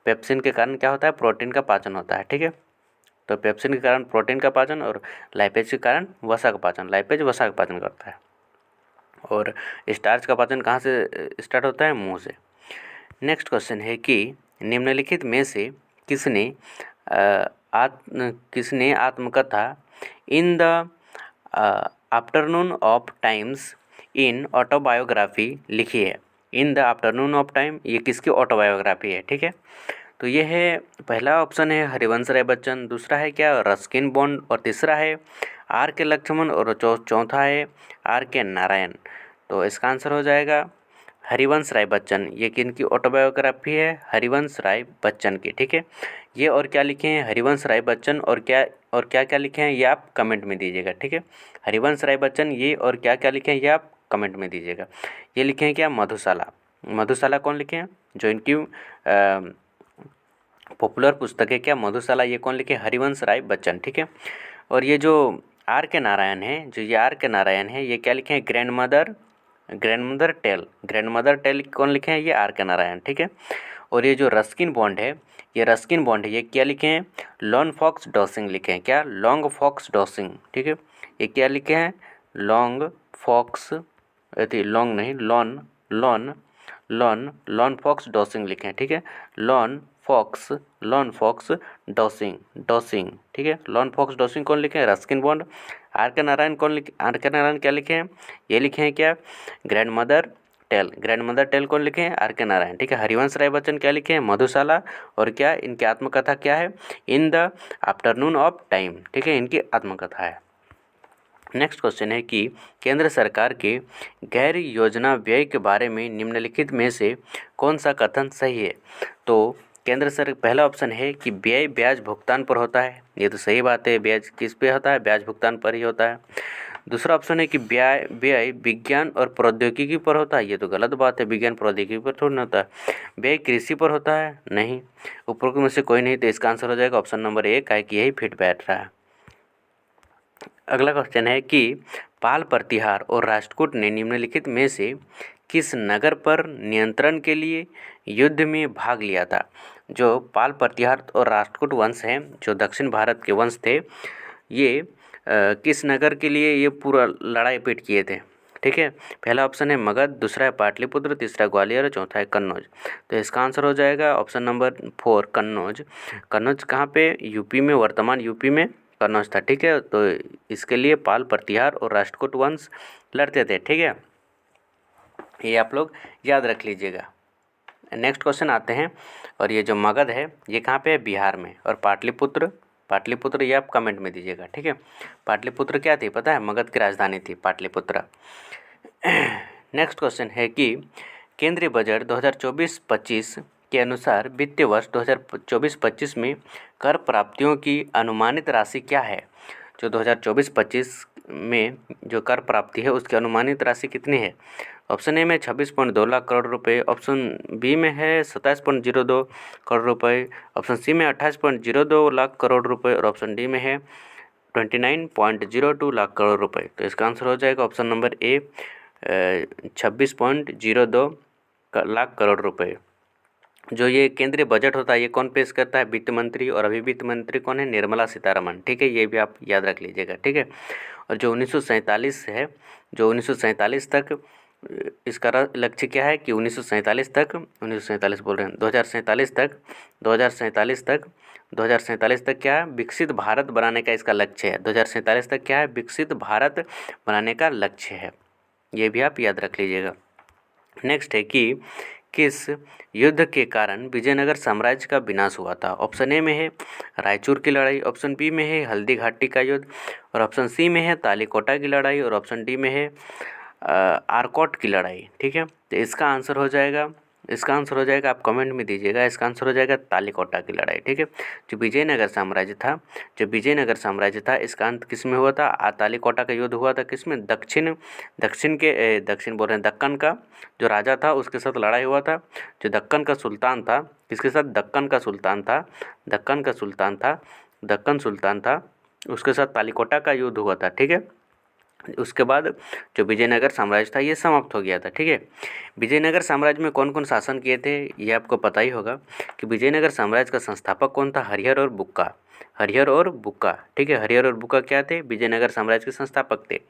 पेप्सिन के कारण क्या होता है? प्रोटीन का पाचन होता है। ठीक है, तो पेप्सिन के कारण प्रोटीन का पाचन, और लाइपेज के कारण वसा का पाचन। लाइपेज वसा का पाचन करता है। और स्टार्च का पाचन कहाँ से स्टार्ट होता है? मुंह से। नेक्स्ट क्वेश्चन है कि निम्नलिखित में से किसने आत्मकथा in the afternoon of times in autobiography लिखी है? In the afternoon of time ये किसकी ऑटोबायोग्राफी है? ठीक है, तो ये है पहला ऑप्शन है हरिवंश राय बच्चन, दूसरा है क्या? रस्किन बॉन्ड, और तीसरा है आर के लक्ष्मण, और चौथा है आर के नारायण। तो इसका आंसर हो जाएगा हरिवंश राय बच्चन। ये किनकी ऑटोबायोग्राफी है? हरिवंश राय बच्चन की। ठीक है, ये और क्या लिखे हैं हरिवंश राय बच्चन, और क्या लिखे हैं ये आप कमेंट में दीजिएगा। ठीक है, हरिवंश राय बच्चन ये और क्या लिखे हैं ये आप कमेंट में दीजिएगा। ये लिखे हैं क्या? मधुशाला। मधुशाला कौन लिखे हैं? जो इनकी पॉपुलर पुस्तक है क्या मधुशाला, ये कौन लिखे, हरिवंश राय बच्चन, ठीक है। और ये जो आर के नारायण है, जो ये आर के नारायण है, ये क्या लिखे हैं, ग्रैंड मदर टेल कौन लिखे हैं, ये आर के नारायण, ठीक है। और ये जो रस्किन बॉन्ड है, ये क्या लिखे हैं, लॉन फॉक्स डॉसिंग लिखे हैं, क्या, लॉन्ग फॉक्स डॉसिंग, ठीक है। ये क्या लिखे हैं, लॉन्ग फॉक्स, लॉन्ग नहीं, लॉन लॉन फॉक्स डॉसिंग लिखे हैं, ठीक है। लॉन फॉक्स डॉसिंग, ठीक है। लॉन फॉक्स डॉसिंग कौन लिखे हैं, रस्किन बॉन्ड। आर के नारायण क्या लिखे हैं, ये लिखे हैं क्या, ग्रैंड मदर टेल कौन लिखे हैं, आर के नारायण, ठीक है। हरिवंश राय बच्चन क्या लिखे हैं, मधुशाला। और क्या इनकी आत्मकथा क्या है, in the afternoon of time, ठीक है, इनकी आत्मकथा है। नेक्स्ट क्वेश्चन है कि केंद्र सरकार के गैर योजना व्यय के बारे में निम्नलिखित में से कौन सा कथन सही है। तो पहला ऑप्शन है कि व्यय ब्याज भुगतान पर होता है, ये तो सही बात है, ब्याज किस पे होता है, ब्याज भुगतान पर ही होता है। दूसरा ऑप्शन है कि व्यय विज्ञान और प्रौद्योगिकी पर होता है, ये तो गलत बात है, विज्ञान प्रौद्योगिकी पर थोड़ी ना होता है। व्यय कृषि पर होता है, नहीं, उपरोक्त में से कोई नहीं, तो इसका आंसर हो जाएगा ऑप्शन नंबर 1, है कि यही फिट बैठ रहा है। अगला क्वेश्चन है कि पाल प्रतिहार और राष्ट्रकूट ने निम्नलिखित में से किस नगर पर नियंत्रण के लिए युद्ध में भाग लिया था। जो पाल प्रतिहार और राष्ट्रकूट वंश हैं, जो दक्षिण भारत के वंश थे, ये किस नगर के लिए ये पूरा लड़ाई पिट किए थे, ठीक है। पहला ऑप्शन है मगध, दूसरा है पाटलिपुत्र, तीसरा ग्वालियर और चौथा है कन्नौज। तो इसका आंसर हो जाएगा ऑप्शन नंबर 4, कन्नौज। कन्नौज कहाँ पे, यूपी में, वर्तमान यूपी में कन्नौज था, ठीक है। तो इसके लिए पाल प्रतिहार और राष्ट्रकूट वंश लड़ते थे, ठीक है, ये आप लोग याद रख लीजिएगा। नेक्स्ट क्वेश्चन आते हैं, और ये जो मगध है ये कहाँ पे है, बिहार में। और पाटलिपुत्र ये आप कमेंट में दीजिएगा, ठीक है। पाटलिपुत्र क्या थी पता है, मगध की राजधानी थी पाटलिपुत्र। नेक्स्ट क्वेश्चन है कि केंद्रीय बजट 2024-25 के अनुसार वित्तीय वर्ष 2024-25 में कर प्राप्तियों की अनुमानित राशि क्या है। जो 2024-25 में जो कर प्राप्ति है उसकी अनुमानित राशि कितनी है। ऑप्शन ए में 26.2 लाख करोड़ रुपए, ऑप्शन बी में है 27.02 करोड़ रुपए, ऑप्शन सी में 28.02 लाख करोड़ रुपए, और ऑप्शन डी में है 29.02 लाख करोड़ रुपए। तो इसका आंसर हो जाएगा option number A, 26.02 lakh crore रुपए। जो ये केंद्रीय बजट होता है ये कौन पेश करता है, वित्त मंत्री, और अभी वित्त मंत्री कौन है, निर्मला सीतारमण, ठीक है, ये भी आप याद रख लीजिएगा, ठीक है। और जो 1947 है, जो 1947 तक इसका लक्ष्य क्या है कि 1947 बोल रहे हैं, 2047 तक क्या है, विकसित भारत बनाने का इसका लक्ष्य है। 2047 तक क्या है, विकसित भारत बनाने का लक्ष्य है, ये भी आप याद रख लीजिएगा। नेक्स्ट है कि किस युद्ध के कारण विजयनगर साम्राज्य का विनाश हुआ था। ऑप्शन ए में है रायचूर की लड़ाई, ऑप्शन बी में है हल्दी घाटी का युद्ध, और ऑप्शन सी में है तालीकोटा की लड़ाई, और ऑप्शन डी में है आरकोट की लड़ाई, ठीक है। तो इसका आंसर हो जाएगा आप कमेंट में दीजिएगा, इसका आंसर हो जाएगा तालीकोटा की लड़ाई, ठीक है। जो विजयनगर साम्राज्य था इसका अंत किस में हुआ था, तालीकोटा का युद्ध हुआ था किसमें, दक्षिण बोल रहे हैं, दक्कन का जो राजा था उसके साथ लड़ाई हुआ था। जो दक्कन का सुल्तान था, किसके साथ, दक्कन सुल्तान था, उसके साथ तालीकोटा का युद्ध हुआ था, ठीक है। उसके बाद जो विजयनगर साम्राज्य था ये समाप्त हो गया था, ठीक है। विजयनगर साम्राज्य में कौन कौन शासन किए थे ये आपको पता ही होगा कि विजयनगर साम्राज्य का संस्थापक कौन था, हरिहर और बुक्का, ठीक है। हरिहर और बुक्का क्या थे, विजयनगर साम्राज्य के संस्थापक थे।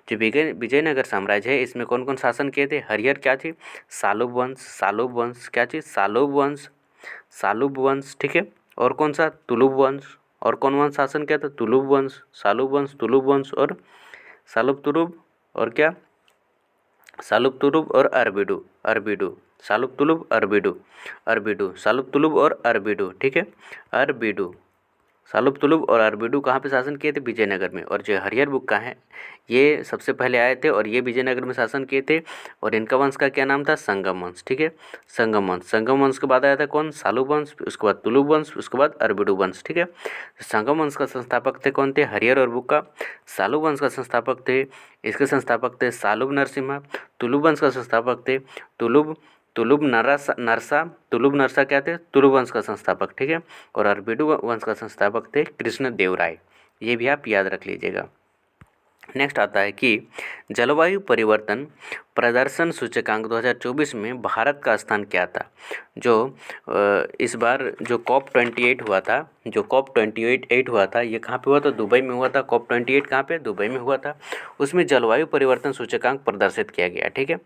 जो विजयनगर साम्राज्य है इसमें कौन कौन शासन किए थे, हरिहर क्या थी, सालुब वंश क्या चीज, सालुब वंश, ठीक है। और कौन सा, तुलुब वंश, और कौन वंश शासन किया था, तुलुब वंश, तुलुब वंश और सालुब तुलुब, और क्या, सालुब तुलुब और अरबिडू, सालुब तुलुब और अरबिडू, ठीक है। सालुब तुलुब और अरबिडू कहाँ पे शासन किए थे, विजयनगर में। और जो हरिहर बुक्का हैं ये सबसे पहले आए थे और ये विजयनगर में शासन किए थे, और इनका वंश का क्या नाम था, संगम वंश, ठीक है। संगम वंश के बाद आया था कौन, सालुब वंश, उसके बाद तुलुब वंश, उसके बाद अरबिडू वंश, ठीक है। संगम वंश का संस्थापक थे कौन थे, हरिहर और बुक्का। सालुब वंश का संस्थापक थे, इसके संस्थापक थे सालुब नरसिम्हा। तुलुब वंश का संस्थापक थे तुलुब नरसा क्या थे? तुलु वंश का संस्थापक, ठीक है। और अरबीडु वंश का संस्थापक थे कृष्ण देव राय। ये भी आप याद रख लीजिएगा। नेक्स्ट आता है कि जलवायु परिवर्तन प्रदर्शन सूचकांक 2024 में भारत का स्थान क्या था? जो इस बार जो COP28 हुआ था, ये कहाँ पे हुआ था? दुबई में हुआ था। COP28 कहाँ पे? दुबई में हुआ था। उसमें जलवायु परिवर्तन सूचकांक प्रदर्शित किया गया, ठीक है।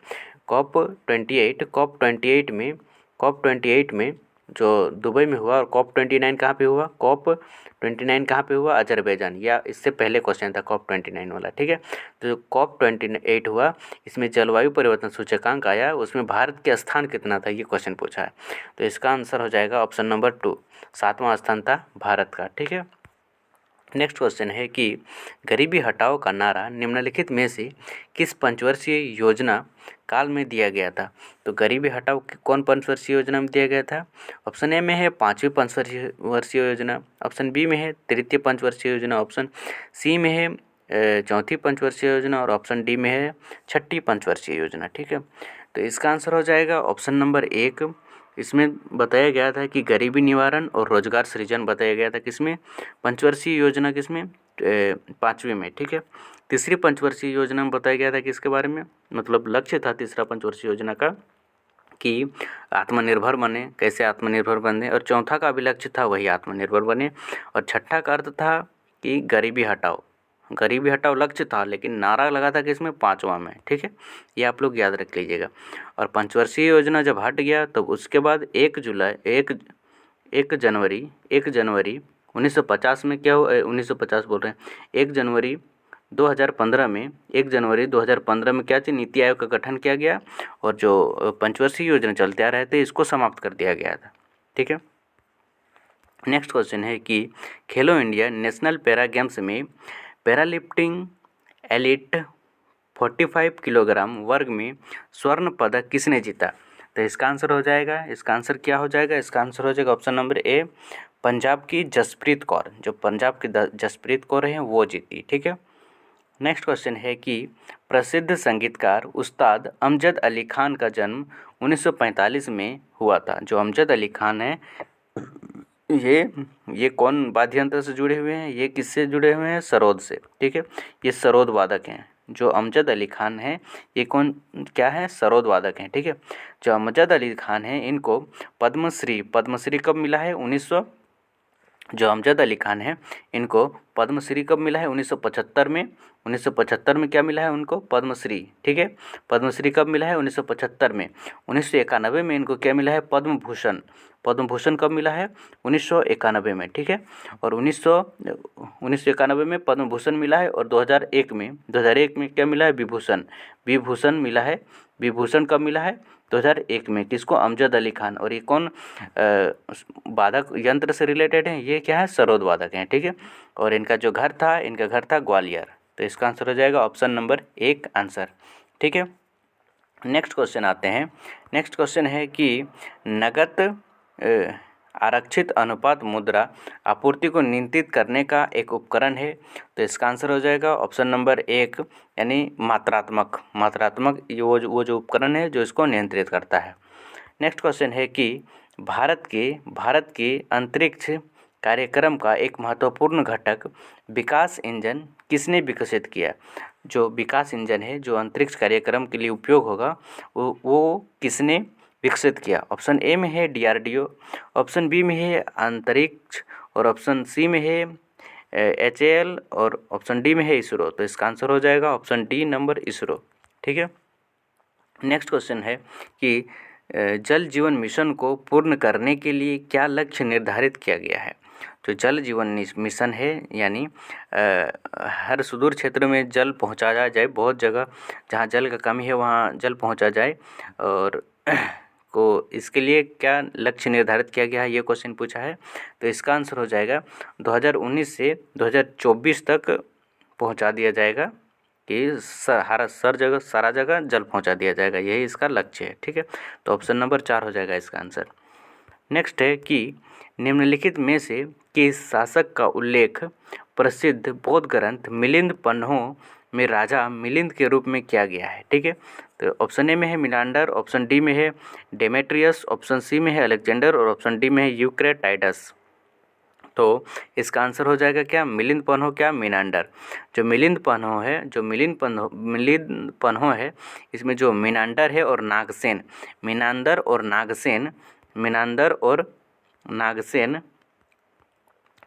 COP28 में जो दुबई में हुआ, और COP29 कहाँ पे हुआ? COP29 कहाँ पे हुआ? अजरबैजान। या इससे पहले क्वेश्चन था COP29 वाला, ठीक है। तो जो COP28 हुआ, इसमें जलवायु परिवर्तन सूचकांक आया, उसमें भारत का स्थान कितना था, ये क्वेश्चन पूछा है। तो इसका आंसर हो जाएगा ऑप्शन नंबर 2, 7वां स्थान था भारत का, ठीक है। नेक्स्ट क्वेश्चन है कि गरीबी हटाओ का नारा निम्नलिखित में से किस पंचवर्षीय योजना काल में दिया गया था? तो गरीबी हटाओ कौन पंचवर्षीय योजना में दिया गया था? ऑप्शन ए में है 5वीं पंचवर्षीय योजना, ऑप्शन बी में है तृतीय पंचवर्षीय योजना, ऑप्शन सी में है चौथी पंचवर्षीय योजना, और ऑप्शन डी में है छठी पंचवर्षीय योजना, ठीक है। तो इसका आंसर हो जाएगा ऑप्शन नंबर 1। इसमें बताया गया था कि गरीबी निवारण और रोजगार सृजन बताया गया था किसमें? पंचवर्षीय योजना किसमें? 5वीं में, ठीक है। तीसरी पंचवर्षीय योजना में बताया गया था कि इसके बारे में, मतलब लक्ष्य था तीसरा पंचवर्षीय योजना का कि आत्मनिर्भर बने, कैसे आत्मनिर्भर बने, और चौथा का भी लक्ष्य था वही आत्मनिर्भर बने, और छठा का अर्थ था कि गरीबी हटाओ लक्ष्य था, लेकिन नारा लगा था कि इसमें 5वां में, ठीक है। ये आप लोग याद रख लीजिएगा। और पंचवर्षीय योजना जब हट गया तब उसके बाद 1 जनवरी 1950 में क्या हुआ? 1950 बोल रहे हैं, 1 जनवरी 2015 में क्या थी? नीति आयोग का गठन किया गया, और जो पंचवर्षीय योजना चलते आ रहे थे इसको समाप्त कर दिया गया था, ठीक है। नेक्स्ट क्वेश्चन है कि खेलो इंडिया नेशनल पैरा गेम्स में पैरालिफ्टिंग एलिट 45 किलोग्राम वर्ग में स्वर्ण पदक किसने जीता? तो इसका आंसर हो जाएगा, इसका आंसर क्या हो जाएगा? इसका आंसर हो जाएगा ऑप्शन नंबर ए, पंजाब की जसप्रीत कौर। जो पंजाब की जसप्रीत कौर हैं वो जीती, ठीक है। नेक्स्ट क्वेश्चन है कि प्रसिद्ध संगीतकार उस्ताद अमजद अली खान का जन्म 1945 में हुआ था। जो अमजद अली खान है ये कौन वाद्य यंत्र से जुड़े हुए हैं? ये किससे जुड़े हुए हैं? सरोद से, ठीक है। ये सरोद वादक हैं। जो अमजद अली खान हैं ये कौन क्या है? सरोद वादक हैं, ठीक है। जो अमजद अली खान हैं इनको पद्मश्री कब मिला है? जो अमजद अली खान हैं इनको पद्मश्री कब मिला है? 1975 में। 1975 में क्या मिला है उनको? पद्मश्री, ठीक है। पद्मश्री कब मिला है? 1975 में। 1991 में इनको क्या मिला है? पद्म भूषण कब मिला है? 1991 में, ठीक है। और 1991 में पद्म भूषण मिला है, और 2001 में क्या मिला है? विभूषण मिला है। विभूषण कब मिला है? 2001 में। किसको? अमजद अली खान। और ये कौन वादक यंत्र से रिलेटेड हैं? ये क्या है? सरोद वादक हैं, ठीक है। और इनका घर था ग्वालियर। तो इसका आंसर हो जाएगा ऑप्शन नंबर 1 आंसर, ठीक है। नेक्स्ट क्वेश्चन आते हैं। नेक्स्ट क्वेश्चन है कि नकद आरक्षित अनुपात मुद्रा आपूर्ति को नियंत्रित करने का एक उपकरण है। तो इसका आंसर हो जाएगा ऑप्शन नंबर 1 यानी मात्रात्मक वो जो उपकरण है जो इसको नियंत्रित करता है। नेक्स्ट क्वेश्चन है कि भारत के अंतरिक्ष कार्यक्रम का एक महत्वपूर्ण घटक विकास इंजन किसने विकसित किया? जो विकास इंजन है जो अंतरिक्ष कार्यक्रम के लिए उपयोग होगा वो किसने विकसित किया? ऑप्शन ए में है DRDO, ऑप्शन बी में है अंतरिक्ष, और ऑप्शन सी में है HAL, और ऑप्शन डी में है इसरो। तो इसका आंसर हो जाएगा ऑप्शन डी नंबर इसरो, ठीक है। नेक्स्ट क्वेश्चन है कि जल जीवन मिशन को पूर्ण करने के लिए क्या लक्ष्य निर्धारित किया गया है? जो जल जीवन मिशन है यानी हर सुदूर क्षेत्र में जल पहुंचाया जाए, बहुत जगह जहां जल का कमी है वहां जल पहुंचा जाए, और को इसके लिए क्या लक्ष्य निर्धारित किया गया है, ये क्वेश्चन पूछा है। तो इसका आंसर हो जाएगा 2019 से 2024 तक पहुंचा दिया जाएगा कि सारा जगह जल पहुंचा दिया जाएगा, यही इसका लक्ष्य है, ठीक है। तो ऑप्शन नंबर 4 हो जाएगा इसका आंसर। नेक्स्ट है कि निम्नलिखित में से किस शासक का उल्लेख प्रसिद्ध बौद्ध ग्रंथ मिलिंद पन्हों में राजा मिलिंद के रूप में किया गया है। ठीक है, तो ऑप्शन ए में है मिनांडर, ऑप्शन डी में है डेमेट्रियस, ऑप्शन सी में है अलेक्जेंडर और ऑप्शन डी में है यूक्रेटाइडस। तो इसका आंसर हो जाएगा क्या, मिलिंद पन्हो क्या मिनांडर। जो मिलिंद पन्हो है इसमें जो मिनांडर है और नागसेन, मिनांदर और नागसेन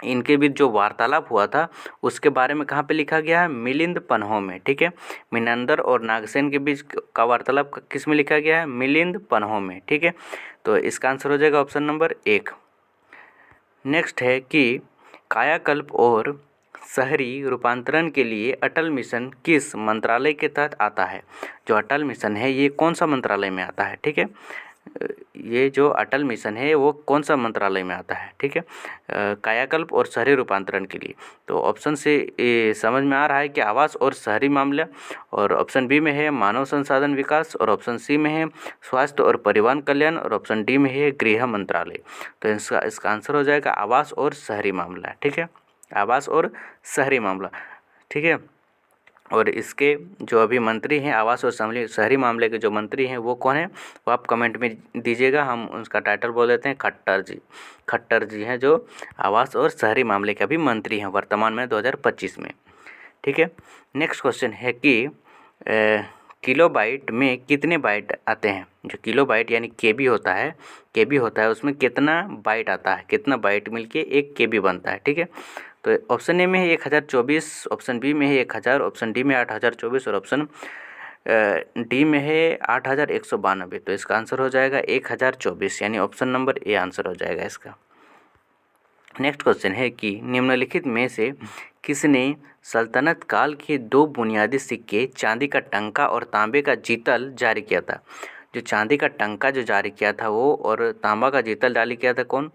इनके बीच जो वार्तालाप हुआ था उसके बारे में कहाँ पे लिखा गया है, मिलिंद पन्हो में। ठीक है, मिनांदर और नागसेन के बीच का वार्तालाप किस में लिखा गया है, मिलिंद पन्हो में। ठीक है, तो इसका आंसर हो जाएगा ऑप्शन नंबर 1। नेक्स्ट है कि कायाकल्प और शहरी रूपांतरण के लिए अटल मिशन किस मंत्रालय के तहत आता है। जो अटल मिशन है ये कौन सा मंत्रालय में आता है। ठीक है, ये जो अटल मिशन है वो कौन सा मंत्रालय में आता है। ठीक है, कायाकल्प और शहरी रूपांतरण के लिए। तो ऑप्शन से ये समझ में आ रहा है कि आवास और शहरी मामला, और ऑप्शन बी में है मानव संसाधन विकास, और ऑप्शन सी में है स्वास्थ्य और परिवहन कल्याण, और ऑप्शन डी में है गृह मंत्रालय। तो इसका आंसर हो जाएगा आवास और शहरी मामला। ठीक है, आवास और शहरी मामला। ठीक है, और इसके जो अभी मंत्री हैं आवास और शहरी मामले के जो मंत्री हैं वो कौन है, वो आप कमेंट में दीजिएगा। हम उसका टाइटल बोल देते हैं खट्टर जी हैं जो आवास और शहरी मामले के अभी मंत्री हैं वर्तमान में 2025 में। ठीक है, नेक्स्ट क्वेश्चन है कि किलोबाइट में कितने बाइट आते हैं। जो किलोबाइट यानी केबी होता है उसमें कितना बाइट आता है, कितना बाइट मिलके एक केबी बनता है। ठीक है, तो ऑप्शन ए में है 1024, ऑप्शन बी में है 1000, ऑप्शन डी में 8024 और ऑप्शन डी में है 8192। तो इसका आंसर हो जाएगा 1024 यानी ऑप्शन नंबर ए आंसर हो जाएगा इसका। नेक्स्ट क्वेश्चन है कि निम्नलिखित में से किसने सल्तनत काल के 2 बुनियादी सिक्के चांदी का टंका और तांबे का जीतल जारी किया था। जो चांदी का टंका जो जारी किया था वो, और तांबा का जीतल जारी किया था कौन,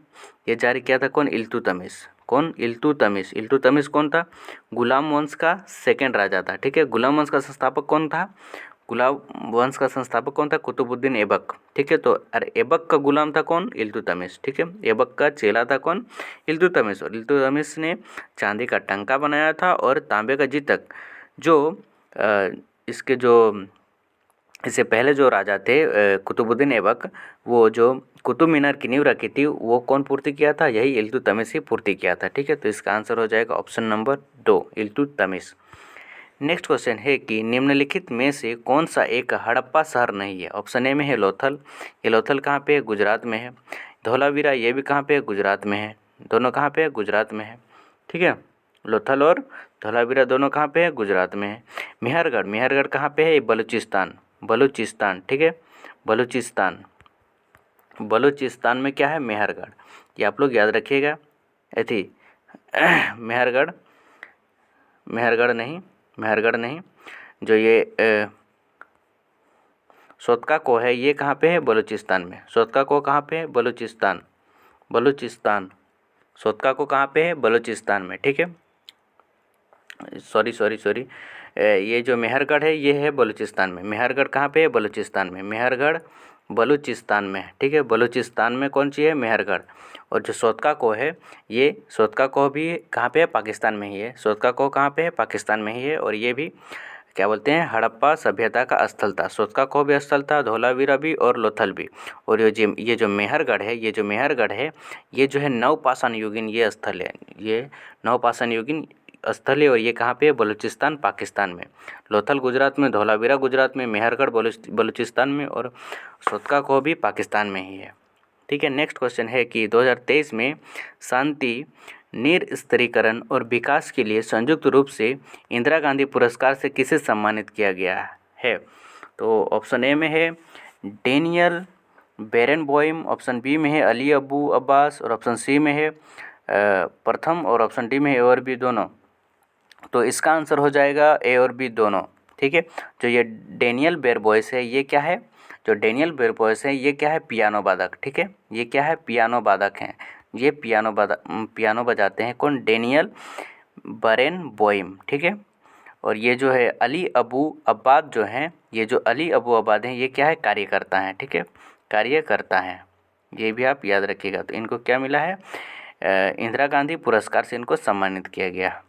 ये जारी किया था कौन, इल्तुतमिश। कौन, इल्तुतमिश। इल्तुतमिश कौन था, गुलाम वंश का सेकंड राजा था। ठीक है, गुलाम वंश का संस्थापक कौन था, कुतुबुद्दीन ऐबक। ठीक है, तो अरे ऐबक का गुलाम था कौन, इल्तुतमिश। ठीक है, ऐबक का चेला था कौन, इल्तुतमिश। और इल्तुतमिश ने चांदी का टंका बनाया था और तांबे का जीतक जो इसके जो इससे पहले जो राजा थे कुतुबुद्दीन ऐबक, वो जो कुतुब मीनार की नींव रखी थी वो कौन पूर्ति किया था, यही इल्तुतमिश ही पूर्ति किया था। ठीक है, तो इसका आंसर हो जाएगा option number 2 Iltutmish. Next question है कि निम्नलिखित में से कौन सा एक हड़प्पा शहर नहीं है। ऑप्शन ए में है लोथल, ये लोथल कहाँ पे है, गुजरात में है। धौलावीरा ये भी कहाँ पे है, गुजरात में है। दोनों कहाँ पे है, गुजरात में है। ठीक है, लोथल और धौलावीरा दोनों कहाँ पे है, गुजरात में है। मेहरगढ़ कहाँ पे है, ये बलूचिस्तान। ठीक है, बलूचिस्तान में क्या है, मेहरगढ़। ये आप लोग याद रखिएगा। ऐसी मेहरगढ़ नहीं, जो ये सोतका को है ये कहाँ पे है, बलूचिस्तान में। सोतका को कहाँ पे है, बलूचिस्तान। सोतका को कहाँ पे है, बलूचिस्तान में। ठीक है, सॉरी ये जो मेहरगढ़ है ये है बलूचिस्तान में। मेहरगढ़ कहाँ पे है, बलूचिस्तान में। मेहरगढ़ बलूचिस्तान में। ठीक है, बलूचिस्तान में कौन सी है, मेहरगढ़। और जो सोतका को है ये सोतका को भी कहाँ पे है, पाकिस्तान में ही है। सोतका को कहाँ पे है, पाकिस्तान में ही है। और ये भी क्या बोलते हैं, हड़प्पा सभ्यता का स्थल था। सोतका को भी स्थल था, धौलावीरा भी और लोथल भी। और ये जो मेहरगढ़ है ये जो है नवपाषाण युगीन ये स्थल है, ये नवपाषाण युगीन स्थल है। और ये कहाँ पे है, बलूचिस्तान पाकिस्तान में। लोथल गुजरात में, धौलावीरा गुजरात में, मेहरगढ़ बलूचिस्तान में और सोतका को भी पाकिस्तान में ही है। ठीक है, नेक्स्ट क्वेश्चन है कि 2023 में शांति निरस्त्रीकरण और विकास के लिए संयुक्त रूप से इंदिरा गांधी पुरस्कार से किसे सम्मानित किया गया है। तो ऑप्शन ए में है डेनियल बेरेनबॉइम, ऑप्शन बी में है अली अबू अब्बास और ऑप्शन सी में है प्रथम और ऑप्शन डी में है ए और बी दोनों। तो इसका आंसर हो जाएगा ए और बी दोनों। ठीक है, जो ये डेनियल बेरबॉयस है ये क्या है, जो डेनियल बेरबॉयस है ये क्या है, पियानो वादक। ठीक है, ये क्या है, पियानो वादक हैं। ये पियानो बजाते हैं कौन, डेनियल बेरेनबॉइम। ठीक है, और ये जो है अली अबू अब्बाद जो हैं, ये जो अली अबू अब्बाद हैं ये क्या है, कार्यकर्ता हैं। ठीक है, कार्यकर्ता हैं, ये भी आप याद रखिएगा। तो इनको क्या मिला है, इंदिरा गांधी पुरस्कार से इनको सम्मानित किया गया।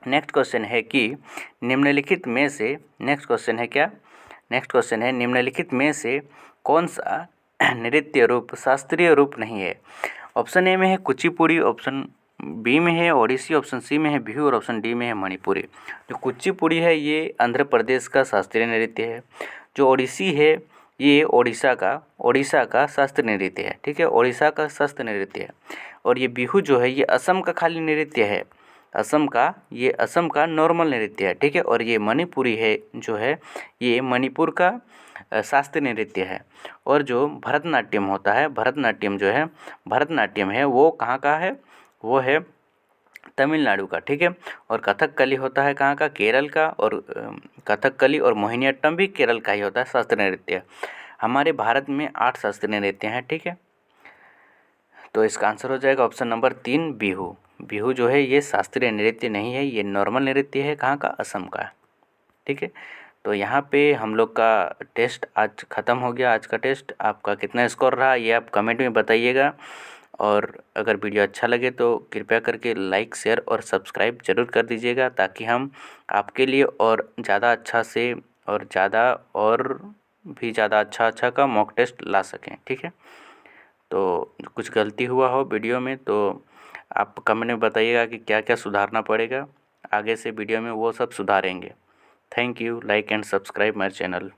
नेक्स्ट क्वेश्चन है कि निम्नलिखित में से, नेक्स्ट क्वेश्चन है क्या, नेक्स्ट क्वेश्चन है निम्नलिखित में से कौन सा नृत्य रूप शास्त्रीय रूप नहीं है। ऑप्शन ए में है कुचिपुड़ी, ऑप्शन बी में है ओडिसी, ऑप्शन सी में है बिहू और ऑप्शन डी में है मणिपुरी। जो कुचिपुड़ी है ये आंध्र प्रदेश का शास्त्रीय नृत्य है। जो ओडिसी है ये ओडिशा का शास्त्रीय नृत्य है। ठीक है, ओडिशा का शास्त्रीय नृत्य है। और ये बिहू जो है ये असम का खाली नृत्य है, असम का नॉर्मल नृत्य है। ठीक है, और ये मणिपुरी है जो है ये मणिपुर का शास्त्रीय नृत्य है। और जो भरतनाट्यम होता है, भरतनाट्यम है वो कहाँ का है, वो है तमिलनाडु का। ठीक है, और कथकली होता है कहाँ का, केरल का। और कथकली और मोहिनीअट्टम भी केरल का ही होता है शास्त्रीय नृत्य। हमारे भारत में 8 शास्त्रीय नृत्य हैं। ठीक है, तो इसका आंसर हो जाएगा ऑप्शन नंबर 3 बिहू। बिहू जो है ये शास्त्रीय नृत्य नहीं है, ये नॉर्मल नृत्य है। कहाँ का, असम का। ठीक है, तो यहाँ पे हम लोग का टेस्ट आज ख़त्म हो गया। आज का टेस्ट आपका कितना स्कोर रहा ये आप कमेंट में बताइएगा। और अगर वीडियो अच्छा लगे तो कृपया करके लाइक, शेयर और सब्सक्राइब ज़रूर कर दीजिएगा, ताकि हम आपके लिए और ज़्यादा अच्छा से और भी ज़्यादा अच्छा का मॉक टेस्ट ला सकें। ठीक है, तो कुछ गलती हुआ हो वीडियो में तो आप कमेंट में बताइएगा कि क्या क्या सुधारना पड़ेगा। आगे से वीडियो में वो सब सुधारेंगे। Thank you, like and subscribe my channel.